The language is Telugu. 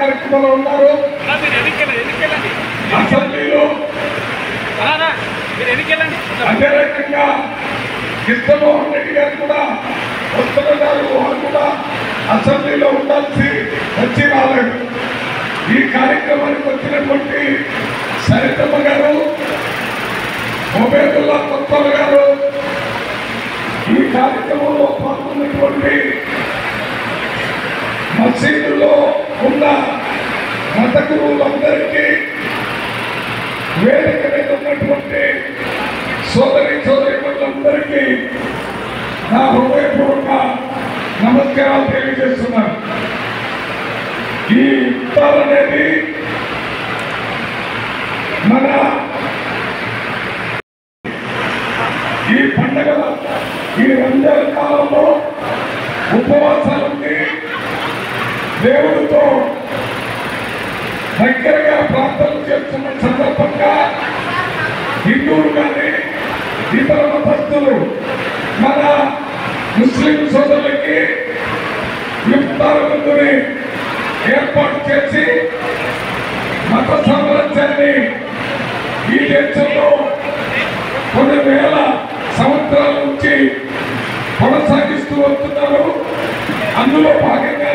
కార్యక్రమంలో ఉన్నారు. అసెంబ్లీలో అదే రకంగా కృష్ణమోహన్ రెడ్డి గారు కూడా వస్తున్నారు. వారు కూడా అసెంబ్లీలో ఉండాల్సి వచ్చి రాలేదు. ఈ కార్యక్రమానికి వచ్చినటువంటి సరితమ్మ గారు, మొబేదుల్లా కొత్తల గారు, ఈ కార్యక్రమంలో పాల్గొన్నటువంటి మసీదులో ఉన్న మత గురువులందరికీ, వేదిక మీద ఉన్నటువంటి సోదరీమణులందరికీ నా హృదయపూర్వక నమస్కారాలు తెలియజేస్తున్నాను. ఈ ఇఫ్తార్ అనేది మన ఈ పండుగల ఈ రంజాన్ కాలంలో ఉపవాసాలకి దేవుడితో దగ్గరగా ప్రార్థనలు చేస్తున్న సందర్భంగా హిందువులు కానీ ఇతర మతస్థులు మన ముస్లిం సోదరులకి ఇఫ్తార్ విందుని ఏర్పాటు చేసి మత సామ్రాజ్యాన్ని ఈ దేశంలో కొన్ని వేల సంవత్సరాల నుంచి కొనసాగిస్తూ వస్తున్నారు. అందులో భాగంగా